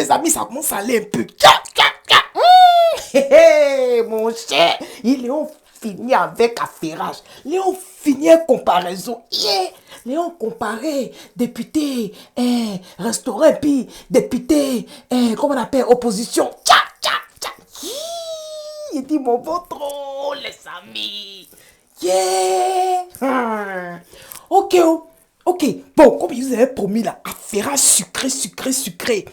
les amis, ça commence à aller un peu. Mon cher, Léon finit avec affairage. Léon finit avec comparaison. Léon comparé, député, restaurant, puis député, comment on appelle, opposition. Il dit mon bon trop, les amis. Ok, oh. Ok, bon, comme je vous avais promis là, affaire sucré.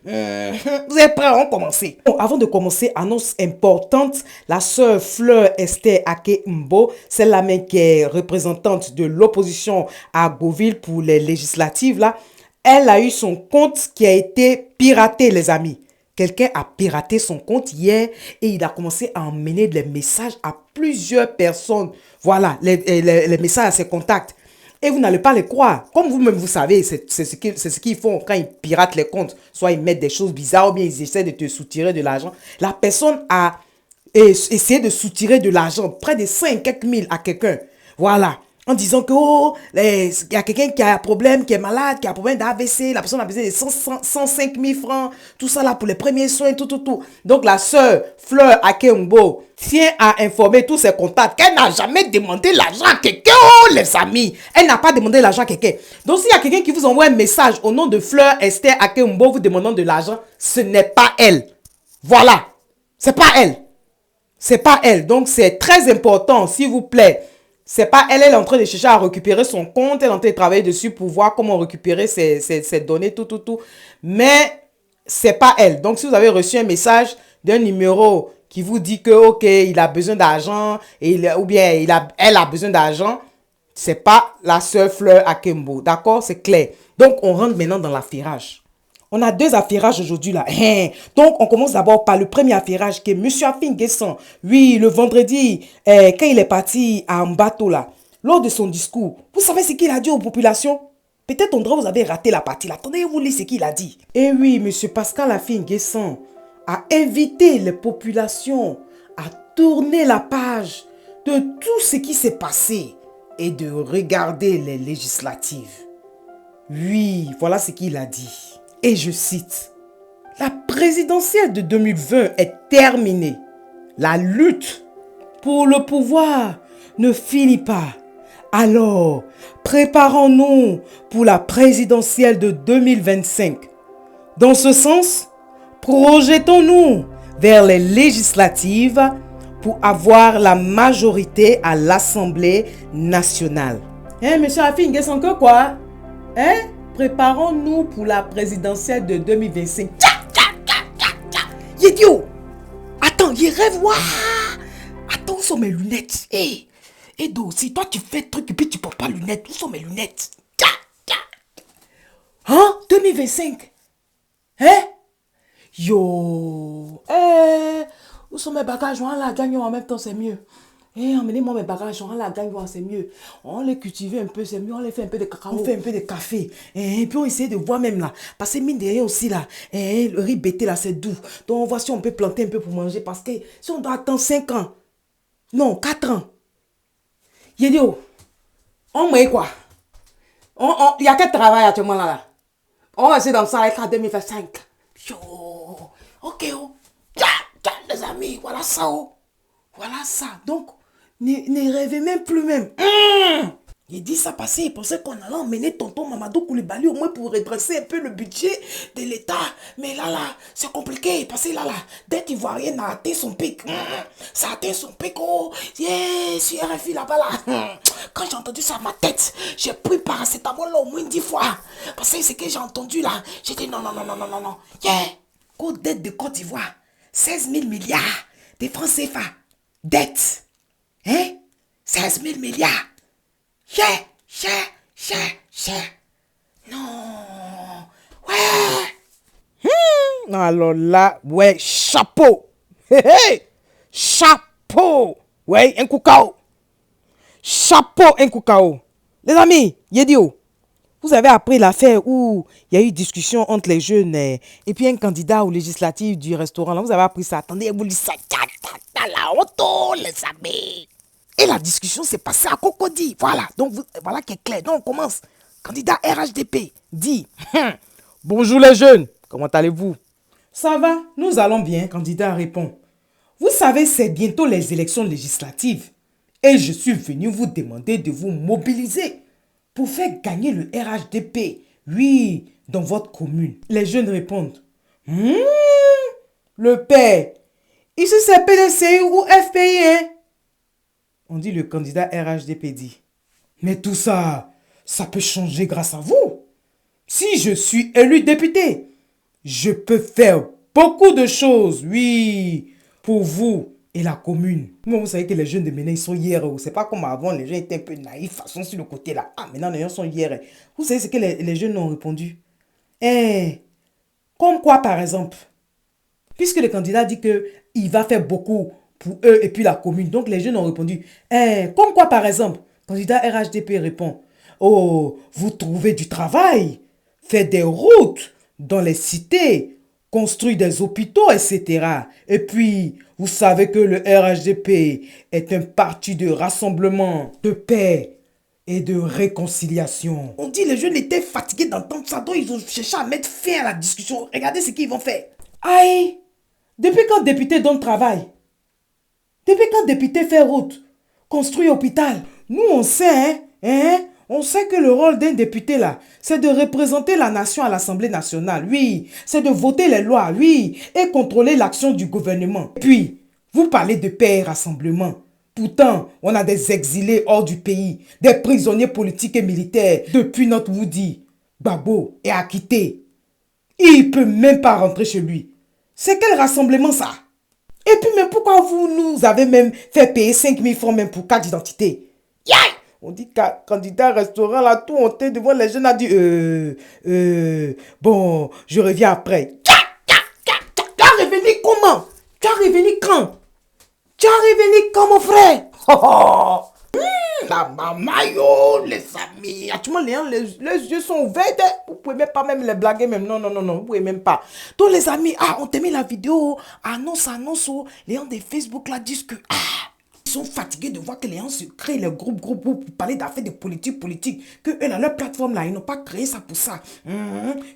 Vous êtes prêts, on commence. Bon, avant de commencer, annonce importante, la sœur Fleur Esther Ake Mbo, celle-là même qui est représentante de l'opposition à Beauville pour les législatives là, elle a eu son compte qui a été piraté, les amis. Quelqu'un a piraté son compte hier et il a commencé à emmener des messages à plusieurs personnes. Voilà, les messages à ses contacts. Et vous n'allez pas les croire. Comme vous-même, vous savez, c'est ce qu'ils font quand ils piratent les comptes. Soit ils mettent des choses bizarres ou bien ils essaient de te soutirer de l'argent. La personne a essayé de soutirer de l'argent, près de 5 quelques mille à quelqu'un. Voilà. En disant que, il y a quelqu'un qui a un problème, qui est malade, qui a un problème d'AVC, la personne a besoin de 105 000 francs, tout ça là pour les premiers soins, tout. Donc la sœur Fleur Akembo tient à informer tous ses contacts qu'elle n'a jamais demandé l'argent à quelqu'un, les amis. Elle n'a pas demandé l'argent à quelqu'un. Donc s'il y a quelqu'un qui vous envoie un message au nom de Fleur Esther Akembo vous demandant de l'argent, ce n'est pas elle. Voilà. C'est pas elle. C'est pas elle. Donc c'est très important, s'il vous plaît. C'est pas elle, elle est en train de chercher à récupérer son compte, elle est en train de travailler dessus pour voir comment récupérer ses données, tout. Mais c'est pas elle. Donc si vous avez reçu un message d'un numéro qui vous dit que ok, il a besoin d'argent ou bien elle a besoin d'argent, c'est pas la sœur Fleur Akembo. D'accord, c'est clair. Donc on rentre maintenant dans l'affairage. On a deux affairages aujourd'hui là. Donc, on commence d'abord par le premier affairage qui est M. Afin Guessan. Oui, le vendredi, quand il est parti à Mbato là, lors de son discours, vous savez ce qu'il a dit aux populations? Peut-être André, vous avez raté la partie là. Attendez, vous lisez ce qu'il a dit. Eh oui, M. Pascal Afin Guessan a invité les populations à tourner la page de tout ce qui s'est passé et de regarder les législatives. Oui, voilà ce qu'il a dit. Et je cite, « La présidentielle de 2020 est terminée. La lutte pour le pouvoir ne finit pas. Alors, préparons-nous pour la présidentielle de 2025. Dans ce sens, projetons-nous vers les législatives pour avoir la majorité à l'Assemblée nationale. » Monsieur Afin, qu'est-ce que quoi? Préparons-nous pour la présidentielle de 2025. Idiot! Attends, il rêve. Attends, où sont mes lunettes? Edo, si toi tu fais truc et puis tu portes pas lunettes, où sont mes lunettes? 2025? Yo! Où sont mes bagages? On la gagne en même temps, c'est mieux. Emmenez-moi mes bagages, on la gagne, c'est mieux. On les cultive un peu, c'est mieux. On les fait un peu de cacao, on fait un peu de café. Et puis on essaie de voir même là. Parce que mine de rien aussi là, le riz bêté là, c'est doux. Donc on voit si on peut planter un peu pour manger. Parce que si on doit attendre 5 ans, non, 4 ans. Yédio, on met quoi? Il y a quel travail actuellement là? On va essayer dans ça avec 2025. Yo, ok, les amis, voilà ça. Voilà ça. Donc, ne rêvez même plus même. Il dit ça passé, il pensait qu'on allait emmener tonton Mamadou Koulibaly au moins pour redresser un peu le budget de l'État. Mais là, c'est compliqué parce que là, dette ivoirienne a atteint son pic. Ça a atteint son pic, sur RFI là-bas là. Quand j'ai entendu ça à ma tête, j'ai pris paracétamol au moins 10 fois. Parce que ce que j'ai entendu là, j'ai dit non. Côte dette de Côte d'Ivoire, 16 000 milliards de francs CFA. Dette. 16 000 milliards. Non. Ouais. Alors là, ouais, chapeau. Chapeau. Ouais, un koukao. Chapeau, un koukao. Les amis, Yedio, vous avez appris l'affaire où il y a eu discussion entre les jeunes et puis un candidat aux législatives du restaurant. Là, vous avez appris ça. Attendez, vous lisez ça. La auto, les amis. Et la discussion s'est passée à Cocody. Voilà, donc voilà qui est clair. Donc on commence. Candidat RHDP dit, bonjour les jeunes, comment allez-vous? Ça va, nous allons bien, candidat répond. Vous savez, c'est bientôt les élections législatives. Et je suis venu vous demander de vous mobiliser pour faire gagner le RHDP. Oui, dans votre commune. Les jeunes répondent. Le père, ici c'est PDCI ou FPI, hein? On dit le candidat RHDP dit. Mais tout ça, ça peut changer grâce à vous. Si je suis élu député, je peux faire beaucoup de choses, oui, pour vous et la commune. Moi, vous savez que les jeunes de maintenant, ils sont hier. C'est pas comme avant, les gens étaient un peu naïfs, façon sur le côté là. Ah, maintenant, les gens sont hier. Vous savez ce que les jeunes ont répondu? Comme quoi, par exemple? Puisque le candidat dit qu'il va faire beaucoup pour eux et puis la commune. Donc, les jeunes ont répondu. Comme quoi, par exemple? Candidat RHDP répond. Oh, vous trouvez du travail, faites des routes dans les cités, construire des hôpitaux, etc. Et puis, vous savez que le RHDP est un parti de rassemblement, de paix et de réconciliation. On dit les jeunes étaient fatigués d'entendre ça, donc ils ont cherché à mettre fin à la discussion. Regardez ce qu'ils vont faire. Aïe! Depuis quand député donne travail? Depuis quand député fait route? Construit hôpital? Nous, on sait, on sait que le rôle d'un député, là, c'est de représenter la nation à l'Assemblée nationale, oui. C'est de voter les lois, oui. Et contrôler l'action du gouvernement. Puis, vous parlez de paix et rassemblement. Pourtant, on a des exilés hors du pays, des prisonniers politiques et militaires. Depuis notre Woody, Gbagbo est acquitté. Il ne peut même pas rentrer chez lui. C'est quel rassemblement ça? Et puis même pourquoi vous nous avez même fait payer 5 000 francs même pour carte d'identité? Yay! On dit candidat restaurant là, tout honté devant les jeunes a dit bon, je reviens après. Tu as revenu comment? Tu as revenu quand? Tu as revenu quand mon frère? La maman yo, les amis. Actuellement, les yeux sont ouverts. Vous pouvez même pas même les blaguer même. Non, vous pouvez même pas. Donc les amis, on termine la vidéo. Annonce. Les gens de Facebook là disent que ils sont fatigués de voir que les gens se créent les groupes pour parler d'affaires de politique. Que eux, dans leur plateforme là, ils n'ont pas créé ça pour ça.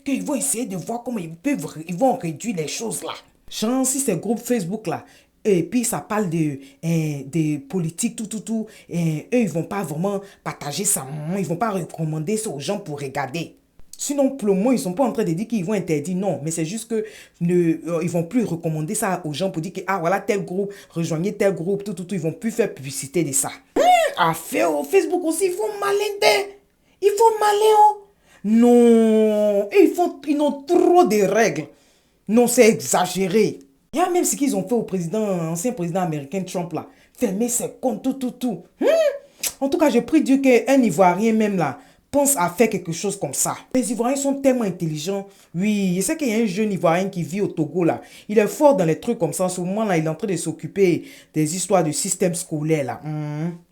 Qu'ils vont essayer de voir comment ils vont réduire les choses là. Genre, si ces groupes Facebook là, et puis ça parle de politique, tout. Et eux, ils vont pas vraiment partager ça. Ils vont pas recommander ça aux gens pour regarder. Sinon, pour le moment, ils sont pas en train de dire qu'ils vont interdire. Non, mais c'est juste que ils vont plus recommander ça aux gens pour dire que, voilà, tel groupe, rejoignez tel groupe, tout. Ils vont plus faire publicité de ça. Affaire au Facebook aussi, ils font malin. Ils font malin. Non, ils ont trop de règles. Non, c'est exagéré. Il y a même ce qu'ils ont fait au ancien président américain Trump là. Fermer ses comptes, tout. En tout cas, je prie Dieu qu'un Ivoirien même là pense à faire quelque chose comme ça. Les Ivoiriens sont tellement intelligents. Oui, je sais qu'il y a un jeune Ivoirien qui vit au Togo là. Il est fort dans les trucs comme ça. En ce moment là, il est en train de s'occuper des histoires du système scolaire là.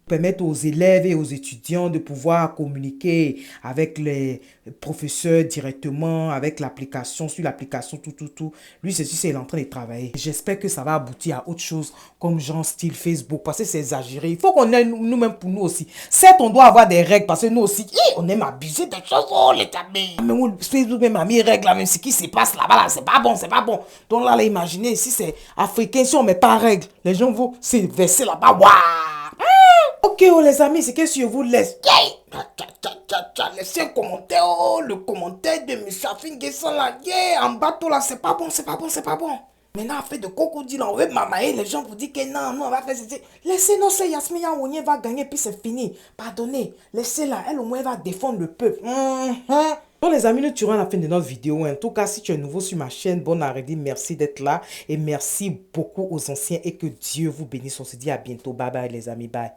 Permettre aux élèves et aux étudiants de pouvoir communiquer avec les professeurs directement, avec l'application, sur l'application, tout. Lui, c'est sûr, il est en train de travailler. J'espère que ça va aboutir à autre chose, comme genre style Facebook, parce que c'est exagéré. Il faut qu'on ait nous-mêmes pour nous aussi. Certes, on doit avoir des règles, parce que nous aussi, on aime abuser des choses, les amis. Mais Facebook même a mis règles, même ce qui se passe là-bas, là, c'est pas bon. Donc là, imaginez, si c'est africain, si on met pas règles, les gens vont se verser là-bas, waouh! Ok, les amis, c'est que je vous laisse. Laissez un commentaire, le commentaire de M. Afin là. En bas, tout là, c'est pas bon. Maintenant, affaire de crocodile, on veut mamailler, les gens vous disent que non, on va faire ceci. Laissez, non, c'est Yasmina Ounye va gagner, puis c'est fini. Pardonnez, laissez-la, elle au moins va défendre le peuple. Donc les amis, nous tirons à la fin de notre vidéo. En tout cas, si tu es nouveau sur ma chaîne, bon arrêt, merci d'être là. Et merci beaucoup aux anciens et que Dieu vous bénisse. On se dit à bientôt. Bye bye les amis, bye.